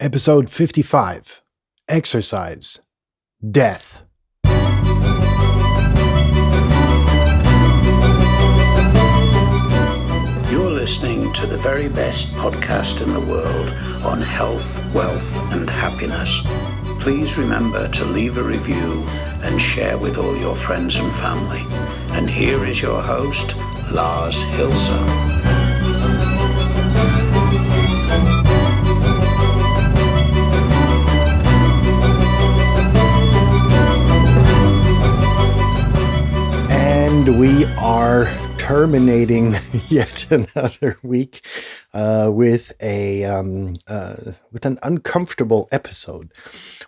Episode 55, Exercise, Death. You're listening to the very best podcast in the world on health, wealth, and happiness. Please remember to leave a review and share with all your friends and family. And here is your host, Lars Hilser. And we are terminating yet another week with an uncomfortable episode.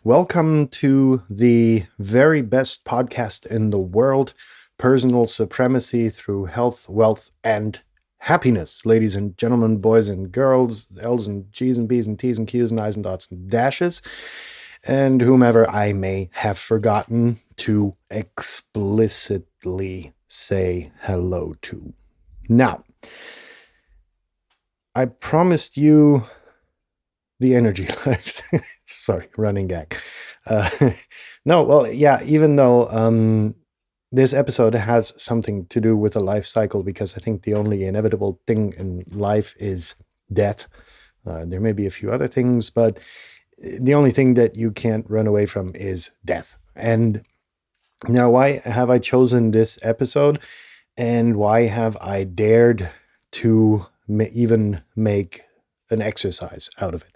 Welcome to the very best podcast in the world, Personal Supremacy Through Health, Wealth, and Happiness. Ladies and gentlemen, boys and girls, L's and G's and B's and T's and Q's and I's and dots and dashes, and whomever I may have forgotten to explicitly say hello to. Now, I promised you the energy lives. Sorry, running gag. Even though this episode has something to do with a life cycle, because I think the only inevitable thing in life is death. There may be a few other things, but the only thing that you can't run away from is death. And now, why have I chosen this episode, and why have I dared to even make an exercise out of it?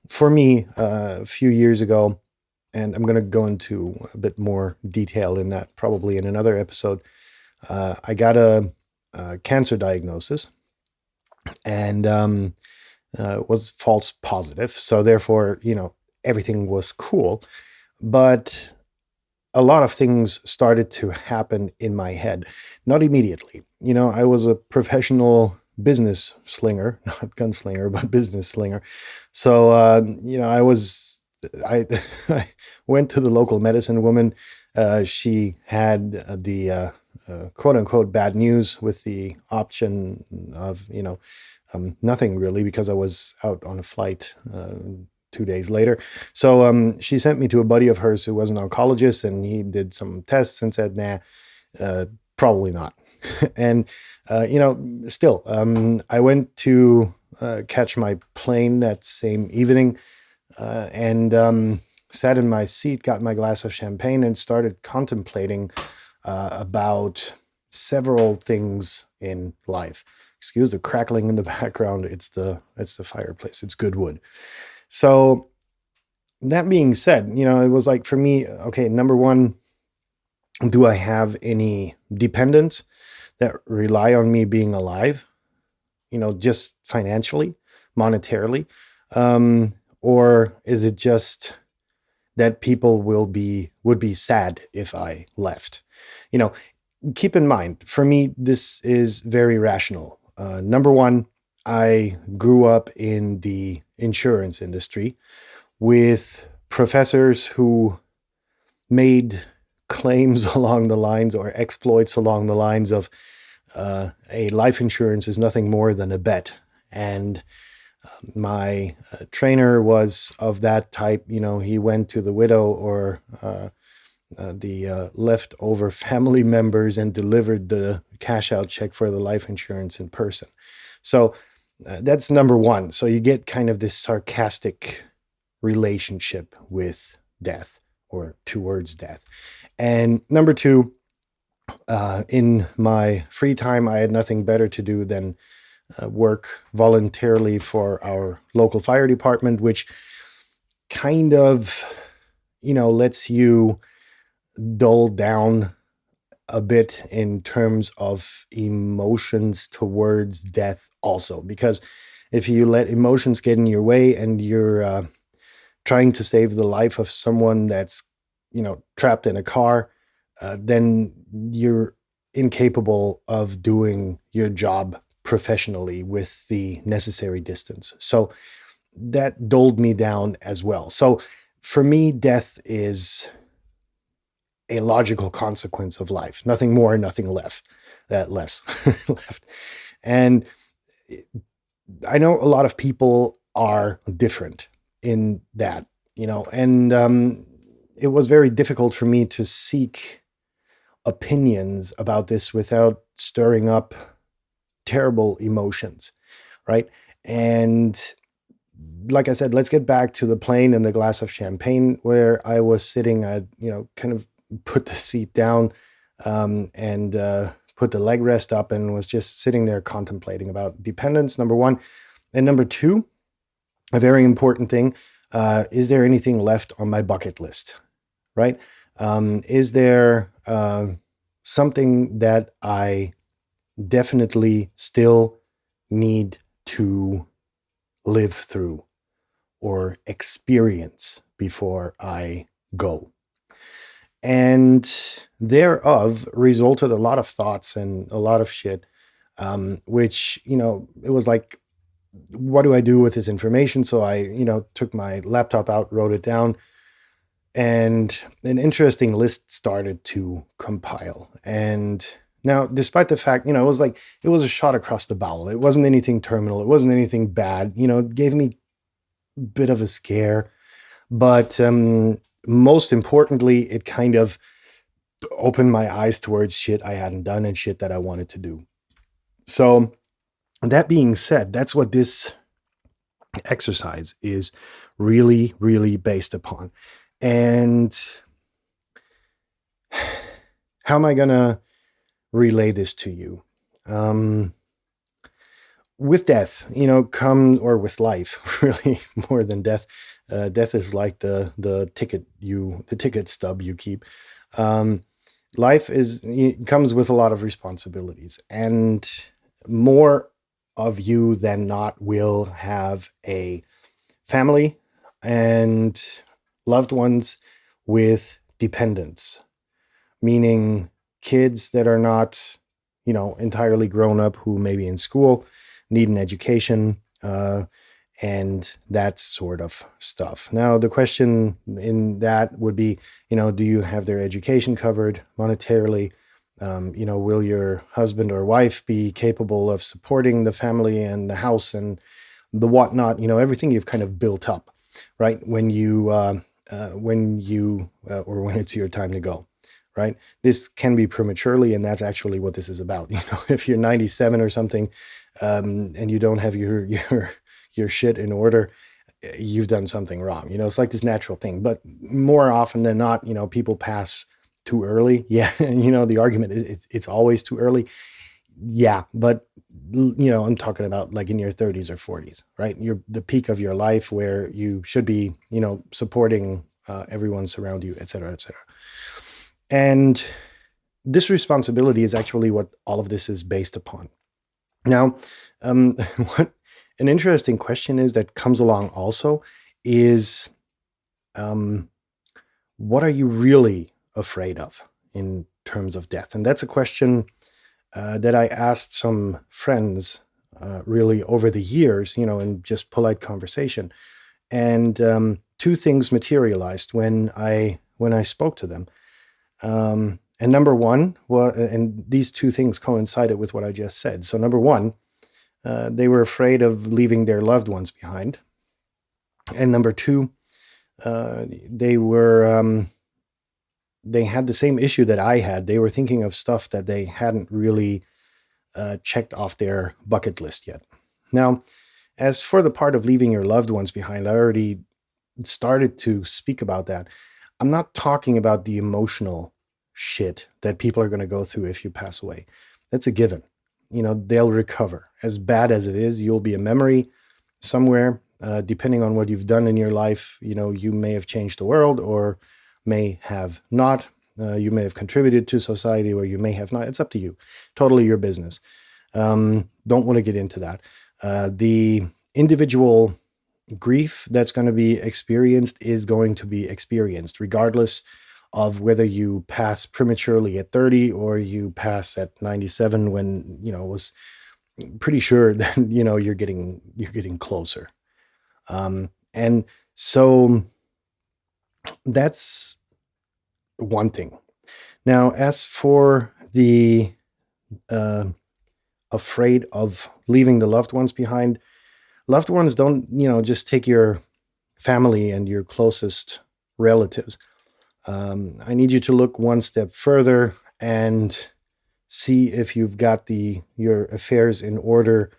For me, a few years ago, and I'm going to go into a bit more detail in that probably in another episode, I got a cancer diagnosis, and was false positive. So therefore, everything was cool. But a lot of things started to happen in my head, not immediately. I was a professional business slinger, not gunslinger, but business slinger. So, I went to the local medicine woman. She had the quote unquote bad news with the option of, nothing really, because I was out on a flight 2 days later. So she sent me to a buddy of hers who was an oncologist, and he did some tests and said, nah, probably not. And, still, I went to catch my plane that same evening and sat in my seat, got my glass of champagne, and started contemplating about several things in life. Excuse the crackling in the background. It's the fireplace. It's good wood. So that being said, it was like, for me, okay, number one, do I have any dependents that rely on me being alive? Just financially, monetarily, or is it just that people would be sad if I left? Keep in mind, for me, this is very rational. Number one, I grew up in the insurance industry with professors who made claims along the lines, or exploits along the lines of a life insurance is nothing more than a bet. And my trainer was of that type. He went to the widow or the leftover family members and delivered the cash out check for the life insurance in person. So that's number one. So you get kind of this sarcastic relationship with death, or towards death. And number two, in my free time, I had nothing better to do than work voluntarily for our local fire department, which kind of, lets you dull down a bit in terms of emotions towards death also. Because if you let emotions get in your way and you're trying to save the life of someone that's, trapped in a car, then you're incapable of doing your job professionally with the necessary distance. So that dulled me down as well. So for me, death is a logical consequence of life. Nothing more, nothing less. left. And I know a lot of people are different in that, and it was very difficult for me to seek opinions about this without stirring up terrible emotions, right? And like I said, let's get back to the plane and the glass of champagne where I was sitting. I, kind of put the seat down and put the leg rest up and was just sitting there contemplating about dependence, number one. And number two, a very important thing, is there anything left on my bucket list, right? Is there something that I definitely still need to live through or experience before I go? And thereof resulted a lot of thoughts and a lot of shit, which, it was like, what do I do with this information? So I, took my laptop out, wrote it down, and an interesting list started to compile. And now, despite the fact, it was like, it was a shot across the bow. It wasn't anything terminal. It wasn't anything bad. It gave me a bit of a scare. But most importantly, it kind of opened my eyes towards shit I hadn't done and shit that I wanted to do. So that being said, that's what this exercise is really, really based upon. And how am I going to relay this to you? With death, or with life, really more than death. Death is like the ticket stub you keep. Life comes with a lot of responsibilities, and more of you than not will have a family and loved ones with dependents, meaning kids that are not, entirely grown up, who may be in school, need an education, and that sort of stuff. Now, the question in that would be, do you have their education covered monetarily? Will your husband or wife be capable of supporting the family and the house and the whatnot? Everything you've kind of built up, right? When it's your time to go, right? This can be prematurely, and that's actually what this is about. If you're 97 or something, and you don't have your shit in order, you've done something wrong. It's like this natural thing. But more often than not, people pass too early. Yeah, the argument is it's always too early. Yeah, but I'm talking about like in your 30s or 40s, right? You're the peak of your life where you should be, supporting everyone around you, et cetera, et cetera. And this responsibility is actually what all of this is based upon. Now, what an interesting question is that comes along also is, what are you really afraid of in terms of death? And that's a question that I asked some friends really over the years, in just polite conversation. And two things materialized when I spoke to them. And number one, and these two things coincided with what I just said. So number one, they were afraid of leaving their loved ones behind. And number two, they had the same issue that I had. They were thinking of stuff that they hadn't really checked off their bucket list yet. Now, as for the part of leaving your loved ones behind, I already started to speak about that. I'm not talking about the emotional shit that people are going to go through if you pass away. That's a given. They'll recover. As bad as it is, you'll be a memory somewhere, depending on what you've done in your life. You may have changed the world or may have not. You may have contributed to society or you may have not. It's up to you. Totally your business. Don't want to get into that. The individual grief that's going to be experienced is going to be experienced regardless of whether you pass prematurely at 30 or you pass at 97 when, it was pretty sure that, you're getting closer. And so that's one thing. Now, as for the afraid of leaving the loved ones behind, loved ones don't, just take your family and your closest relatives. I need you to look one step further and see if you've got your affairs in order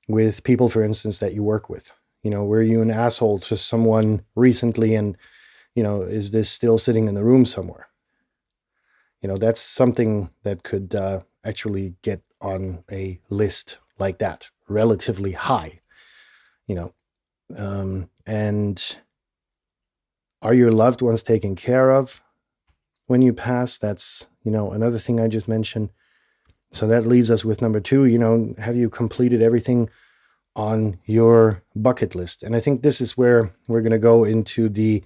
with people, for instance, that you work with. Were you an asshole to someone recently, and is this still sitting in the room somewhere? That's something that could actually get on a list like that, relatively high. And are your loved ones taken care of when you pass? That's another thing I just mentioned. So that leaves us with number 2. Have you completed everything on your bucket list? And I think this is where we're going to go into the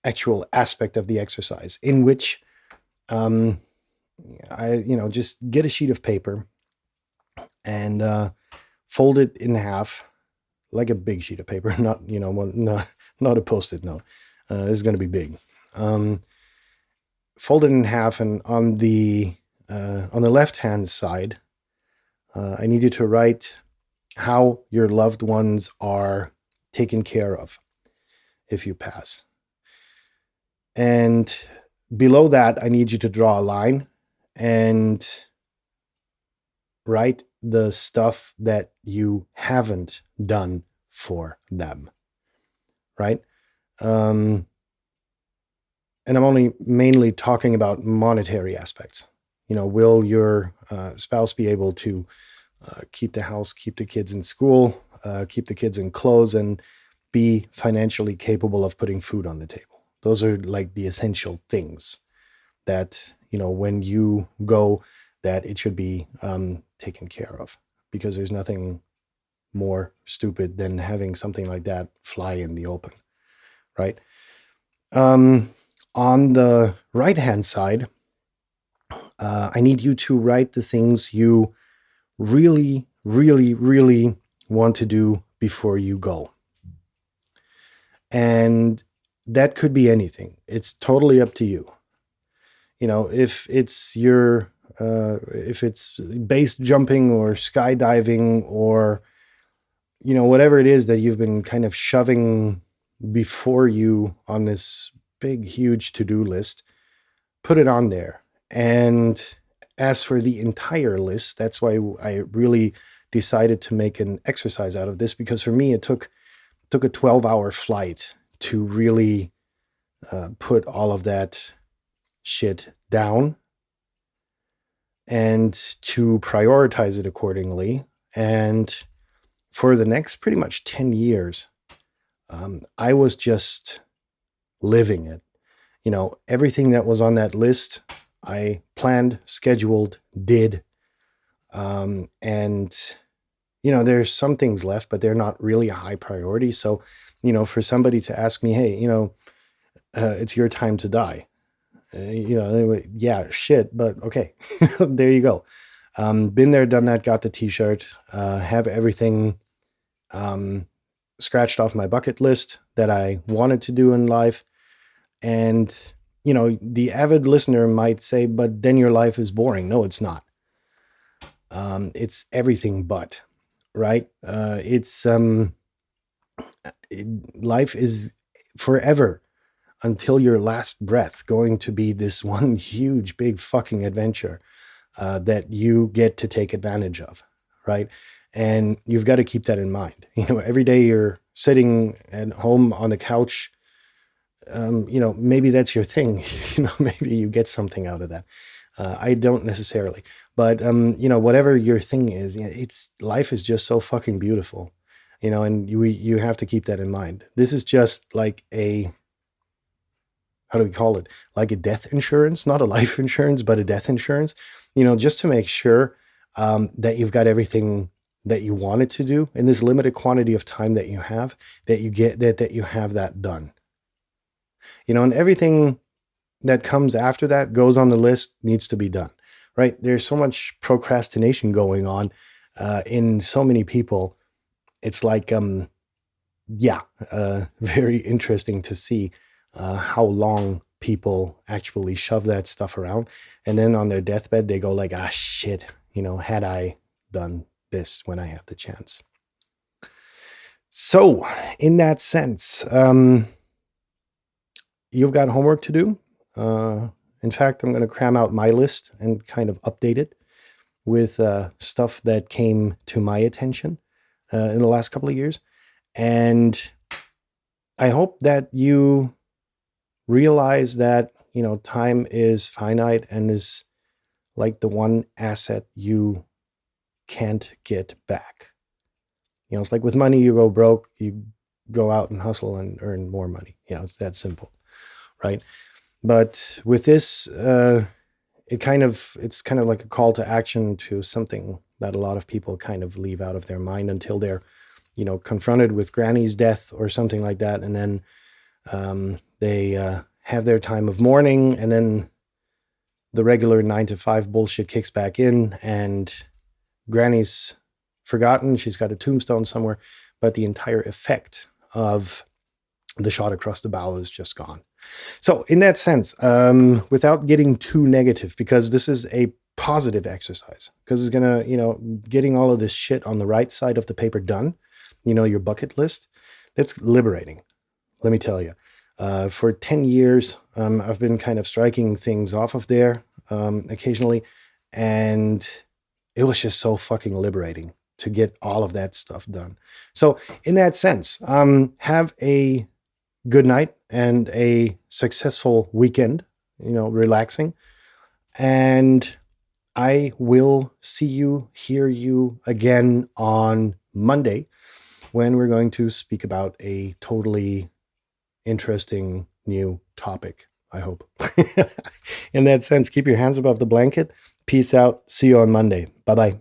actual aspect of the exercise, in which I just get a sheet of paper and fold it in half, like a big sheet of paper, not not a Post-it note. It's going to be big. Fold it in half, and on the left hand side, I need you to write how your loved ones are taken care of if you pass. And below that, I need you to draw a line and write the stuff that you haven't done for them, right? And I'm only mainly talking about monetary aspects. Will your spouse be able to keep the house, keep the kids in school, keep the kids in clothes, and be financially capable of putting food on the table? Those are like the essential things that, when you go, that it should be taken care of, because there's nothing more stupid than having something like that fly in the open, right? On the right-hand side, I need you to write the things you really, really, really want to do before you go. And that could be anything. It's totally up to you. If it's if it's base jumping or skydiving, or, whatever it is that you've been kind of shoving before you on this big, huge to-do list, put it on there. And as for the entire list, that's why I really decided to make an exercise out of this, because for me, it took a 12-hour flight to really put all of that shit down and to prioritize it accordingly. And for the next pretty much 10 years, I was just living it. Everything that was on that list, I planned, scheduled, did. And, there's some things left, but they're not really a high priority. So, for somebody to ask me, hey, it's your time to die. Yeah, shit, but okay. There you go. Been there, done that, got the t-shirt, have everything scratched off my bucket list that I wanted to do in life. And, the avid listener might say, but then your life is boring. No, it's not. It's everything but, right? Life is forever, until your last breath, going to be this one huge, big fucking adventure that you get to take advantage of, right? And you've got to keep that in mind. Every day you're sitting at home on the couch, maybe that's your thing. Maybe you get something out of that. I don't necessarily, but whatever your thing is, life is just so fucking beautiful, and you have to keep that in mind. This is just like how do we call it? Like a death insurance, not a life insurance, but a death insurance, just to make sure that you've got everything that you wanted to do in this limited quantity of time that you have, that you get that you have that done. And everything that comes after that goes on the list, needs to be done, right? There's so much procrastination going on in so many people. It's like, very interesting to see how long people actually shove that stuff around. And then on their deathbed, they go like, shit, had I done this when I had the chance. So, in that sense, you've got homework to do. In fact, I'm going to cram out my list and kind of update it with stuff that came to my attention in the last couple of years. And I hope that you realize that, time is finite and is like the one asset you can't get back. It's like with money, you go broke, you go out and hustle and earn more money. It's that simple, right? But with this, it's kind of like a call to action to something that a lot of people kind of leave out of their mind until they're, confronted with granny's death or something like that. And then they have their time of mourning, and then the regular 9 to 5 bullshit kicks back in, and granny's forgotten. She's got a tombstone somewhere, but the entire effect of the shot across the bow is just gone. So in that sense, without getting too negative, because this is a positive exercise, because it's going to, getting all of this shit on the right side of the paper done, your bucket list, that's liberating. Let me tell you, for 10 years, I've been kind of striking things off of there occasionally, and it was just so fucking liberating to get all of that stuff done. So in that sense, have a good night and a successful weekend, relaxing. And I will hear you again on Monday when we're going to speak about a totally interesting new topic, I hope. In that sense, keep your hands above the blanket. Peace out. See you on Monday. Bye-bye.